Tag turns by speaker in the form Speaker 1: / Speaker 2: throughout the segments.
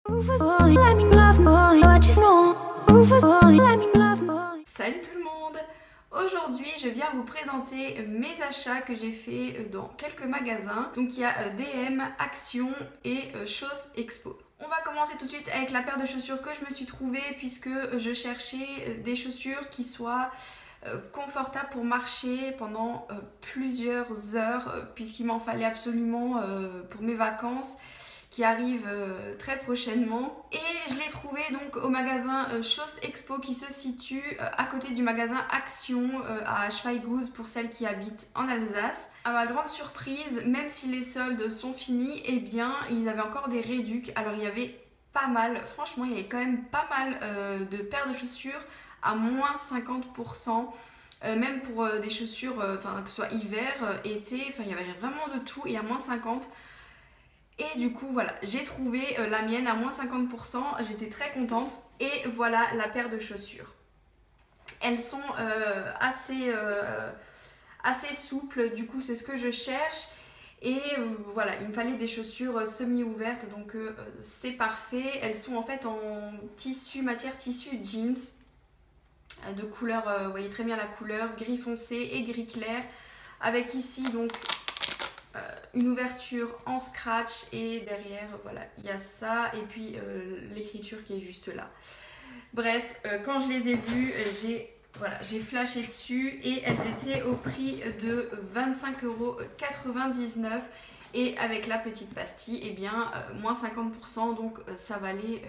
Speaker 1: Salut tout le monde! Aujourd'hui je viens vous présenter mes achats que j'ai fait dans quelques magasins. Donc il y a DM, Action et Chose Expo. On va commencer tout de suite avec la paire de chaussures que je me suis trouvée puisque je cherchais des chaussures qui soient confortables pour marcher pendant plusieurs heures puisqu'il m'en fallait absolument pour mes vacances qui arrive très prochainement. Et je l'ai trouvé donc au magasin Chose Expo qui se situe à côté du magasin Action à Schweighouse pour celles qui habitent en Alsace. À ma grande surprise, même si les soldes sont finis, eh bien ils avaient encore des réducs. Alors il y avait pas mal, franchement il y avait quand même pas mal de paires de chaussures à moins 50%. Même pour des chaussures, que ce soit hiver, été, il y avait vraiment de tout et à moins 50%. Et du coup voilà, j'ai trouvé la mienne à moins 50%, j'étais très contente. Et voilà la paire de chaussures. Elles sont assez souples, du coup c'est ce que je cherche. Et voilà, il me fallait des chaussures semi-ouvertes, donc c'est parfait. Elles sont en fait en tissu, matière tissu jeans, de couleur, vous voyez très bien la couleur, gris foncé et gris clair. Avec ici donc une ouverture en scratch et derrière voilà il y a ça et puis l'écriture qui est juste là. Bref, quand je les ai vues j'ai flashé dessus et elles étaient au prix de 25,99 € et avec la petite pastille et bien moins 50%, donc ça valait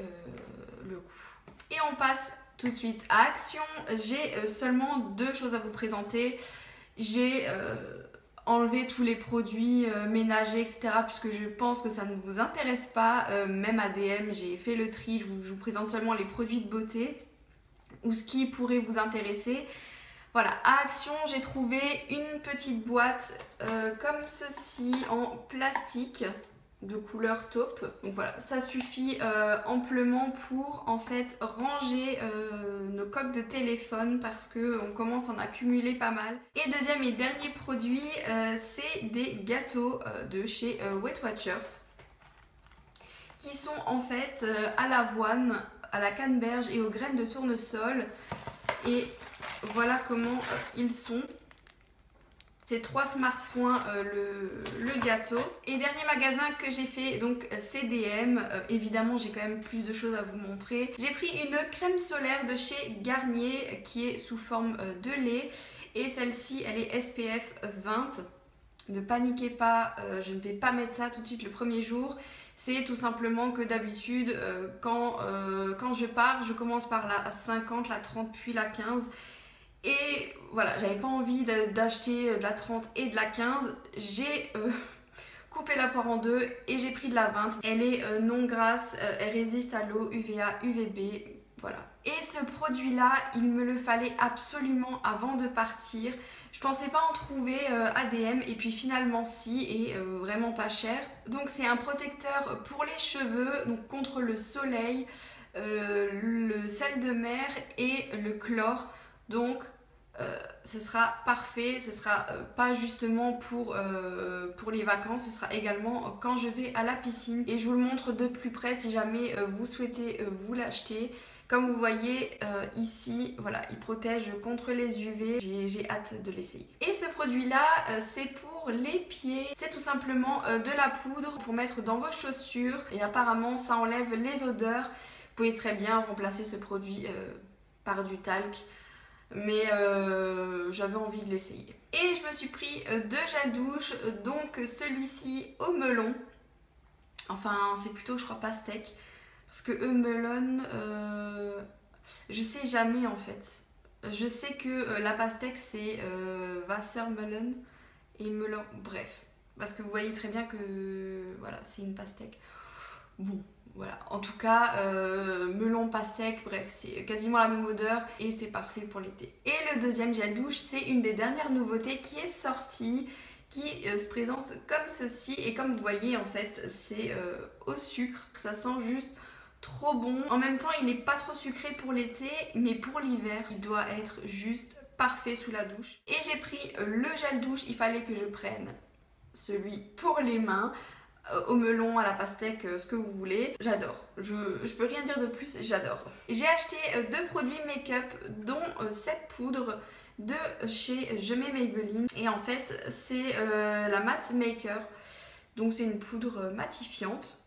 Speaker 1: le coup. Et on passe tout de suite à Action. J'ai seulement deux choses à vous présenter. J'ai enlever tous les produits ménagers, etc. puisque je pense que ça ne vous intéresse pas. Même à DM, j'ai fait le tri. Je vous présente seulement les produits de beauté ou ce qui pourrait vous intéresser. Voilà, à Action, j'ai trouvé une petite boîte comme ceci en plastique de couleur taupe. Donc voilà, ça suffit amplement pour en fait ranger nos coques de téléphone parce qu'on commence à en accumuler pas mal. Et deuxième et dernier produit, c'est des gâteaux de chez Weight Watchers qui sont en fait à l'avoine, à la canneberge et aux graines de tournesol. Et voilà comment ils sont. C'est 3 smart points le gâteau. Et dernier magasin que j'ai fait, donc CDM. Évidemment j'ai quand même plus de choses à vous montrer. J'ai pris une crème solaire de chez Garnier qui est sous forme de lait. Et celle-ci elle est SPF 20. Ne paniquez pas, je ne vais pas mettre ça tout de suite le premier jour. C'est tout simplement que d'habitude quand je pars, je commence par la 50, la 30 puis la 15. Et voilà, j'avais pas envie d'acheter de la 30 et de la 15. J'ai coupé la poire en deux et j'ai pris de la 20. Elle est non grasse, elle résiste à l'eau, UVA, UVB, voilà. Et ce produit-là, il me le fallait absolument avant de partir. Je pensais pas en trouver à DM et puis finalement si, et vraiment pas cher. Donc c'est un protecteur pour les cheveux, donc contre le soleil, le sel de mer et le chlore. Donc ce sera parfait, ce sera pas justement pour les vacances, ce sera également quand je vais à la piscine. Et je vous le montre de plus près si jamais vous souhaitez vous l'acheter. Comme vous voyez ici, voilà, il protège contre les UV, j'ai hâte de l'essayer. Et ce produit là, c'est pour les pieds, c'est tout simplement de la poudre pour mettre dans vos chaussures et apparemment ça enlève les odeurs. Vous pouvez très bien remplacer ce produit par du talc. Mais j'avais envie de l'essayer. Et je me suis pris deux gels douche, donc celui-ci au melon. Enfin, c'est plutôt, je crois, pastèque. Parce que melon, je sais jamais en fait. Je sais que la pastèque c'est Wassermelon et melon, bref. Parce que vous voyez très bien que voilà, c'est une pastèque. Bon. Voilà, en tout cas, melon, pastèque, bref, c'est quasiment la même odeur et c'est parfait pour l'été. Et le deuxième gel douche, c'est une des dernières nouveautés qui est sortie, qui se présente comme ceci. Et comme vous voyez, en fait, c'est au sucre. Ça sent juste trop bon. En même temps, il n'est pas trop sucré pour l'été, mais pour l'hiver, il doit être juste parfait sous la douche. Et j'ai pris le gel douche, il fallait que je prenne celui pour les mains. au melon, à la pastèque, ce que vous voulez. J'adore. Je peux rien dire de plus, j'adore. J'ai acheté 2 produits make-up, dont cette poudre de chez Je mets Maybelline. Et en fait, c'est la Matte Maker. Donc c'est une poudre matifiante.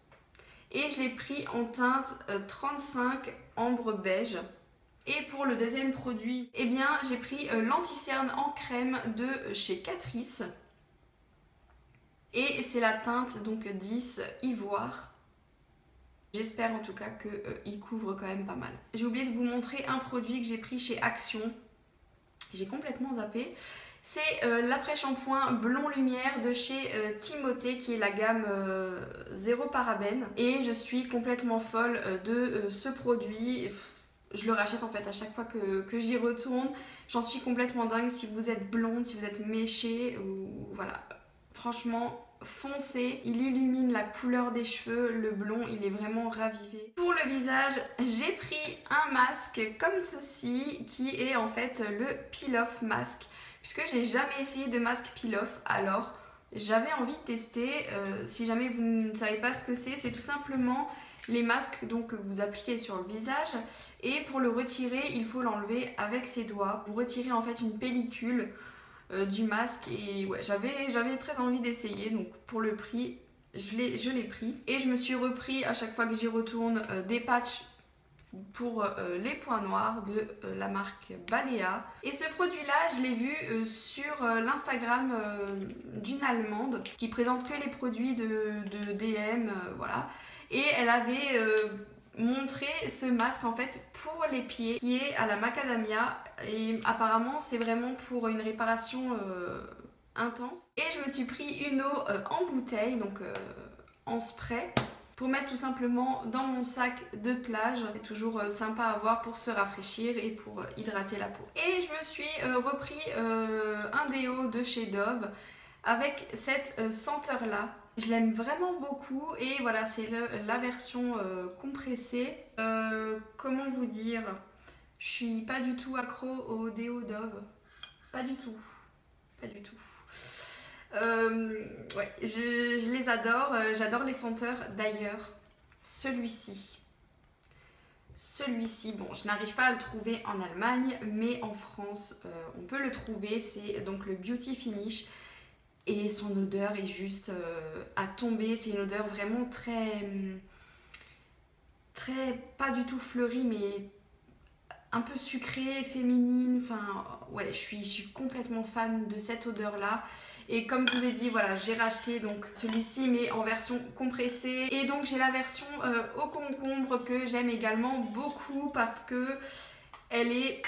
Speaker 1: Et je l'ai pris en teinte 35 ambre beige. Et pour le deuxième produit, eh bien j'ai pris l'anti-cerne en crème de chez Catrice. Et c'est la teinte donc 10 ivoire. J'espère en tout cas qu'il couvre quand même pas mal. J'ai oublié de vous montrer un produit que j'ai pris chez Action. J'ai complètement zappé. C'est l'après-shampoing Blond Lumière de chez Timothée, qui est la gamme zéro parabène. Et je suis complètement folle de ce produit. Je le rachète en fait à chaque fois que j'y retourne. J'en suis complètement dingue. Si vous êtes blonde, si vous êtes méchée, ou voilà. Franchement, foncé, il illumine la couleur des cheveux, le blond, il est vraiment ravivé. Pour le visage, j'ai pris un masque comme ceci, qui est en fait le peel-off masque, puisque j'ai jamais essayé de masque peel-off, alors j'avais envie de tester. Si jamais vous ne savez pas ce que c'est tout simplement les masques donc, que vous appliquez sur le visage, et pour le retirer, il faut l'enlever avec ses doigts. Vous retirez en fait une pellicule du masque, et ouais, j'avais très envie d'essayer, donc pour le prix je l'ai pris, et je me suis repris à chaque fois que j'y retourne des patchs pour les points noirs de la marque Balea. Et ce produit là je l'ai vu sur l'Instagram d'une Allemande qui présente que les produits de DM, voilà, et elle avait montrer ce masque en fait pour les pieds qui est à la macadamia, et apparemment c'est vraiment pour une réparation intense. Et je me suis pris une eau en bouteille, donc en spray, pour mettre tout simplement dans mon sac de plage. C'est toujours sympa à avoir pour se rafraîchir et pour hydrater la peau. Et je me suis repris un déo de chez Dove avec cette senteur là. Je l'aime vraiment beaucoup, et voilà, c'est la version compressée. Comment vous dire, je suis pas du tout accro au déo Dove, pas du tout, pas du tout. Ouais, je les adore, j'adore les senteurs. D'ailleurs, celui-ci, bon, je n'arrive pas à le trouver en Allemagne, mais en France, on peut le trouver. C'est donc le Beauty Finish. Et son odeur est juste à tomber. C'est une odeur vraiment très, pas du tout fleurie, mais un peu sucrée, féminine. Enfin, ouais, je suis complètement fan de cette odeur-là. Et comme je vous ai dit, voilà, j'ai racheté donc celui-ci, mais en version compressée. Et donc j'ai la version au concombre que j'aime également beaucoup parce que elle est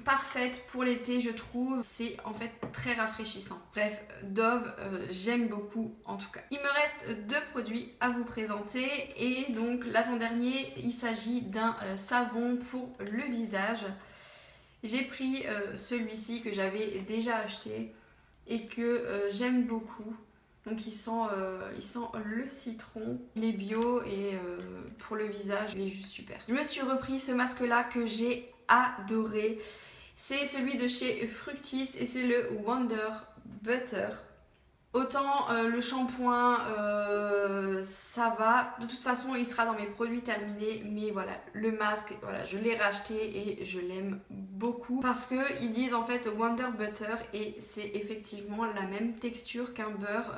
Speaker 1: parfaite pour l'été, je trouve. C'est en fait très rafraîchissant. Bref, Dove, j'aime beaucoup en tout cas. Il me reste 2 produits à vous présenter, et donc l'avant-dernier, il s'agit d'un savon pour le visage. J'ai pris celui-ci que j'avais déjà acheté et que j'aime beaucoup. Donc il sent le citron, il est bio, et pour le visage il est juste super. Je me suis repris ce masque là que j'ai adoré. C'est celui de chez Fructis et c'est le Wonder Butter. Autant le shampoing ça va, de toute façon il sera dans mes produits terminés, mais voilà, le masque, voilà, je l'ai racheté et je l'aime beaucoup parce que ils disent en fait Wonder Butter, et c'est effectivement la même texture qu'un beurre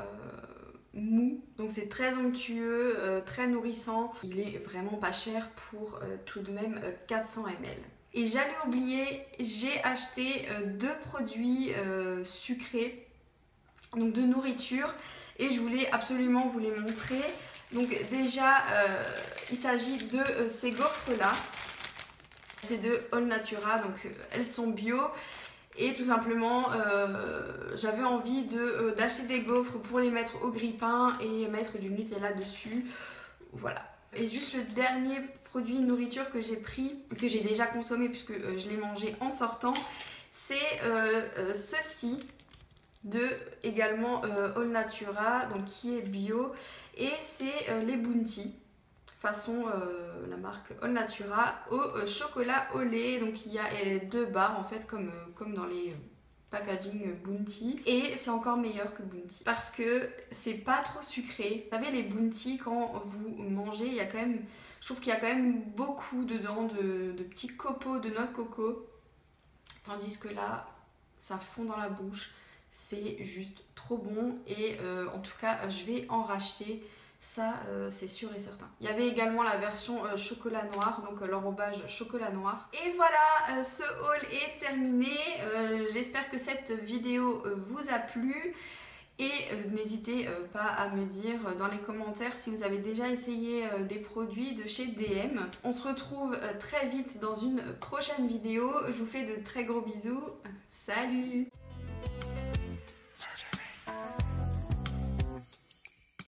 Speaker 1: mou, donc c'est très onctueux, très nourrissant. Il est vraiment pas cher pour tout de même 400 ml. Et j'allais oublier, j'ai acheté 2 produits sucrés, donc de nourriture, et je voulais absolument vous les montrer. Donc déjà il s'agit de ces gaufres là, c'est de All Natura, donc elles sont bio. Et tout simplement, j'avais envie d'acheter des gaufres pour les mettre au grille-pain et mettre du Nutella dessus. Voilà. Et juste le dernier produit nourriture que j'ai pris, que j'ai déjà consommé puisque je l'ai mangé en sortant, c'est ceci de également All Natura, donc qui est bio, et c'est les Bounty. Façon la marque All Natura au chocolat au lait. Donc il y a 2 barres en fait comme dans les packaging Bounty et c'est encore meilleur que Bounty parce que c'est pas trop sucré. Vous savez les Bounty quand vous mangez, il y a quand même, je trouve qu'il y a quand même beaucoup dedans de petits copeaux de noix de coco, tandis que là ça fond dans la bouche, c'est juste trop bon et en tout cas je vais en racheter. Ça, c'est sûr et certain. Il y avait également la version chocolat noir, donc l'enrobage chocolat noir. Et voilà, ce haul est terminé. J'espère que cette vidéo vous a plu. Et n'hésitez pas à me dire dans les commentaires si vous avez déjà essayé des produits de chez DM. On se retrouve très vite dans une prochaine vidéo. Je vous fais de très gros bisous. Salut!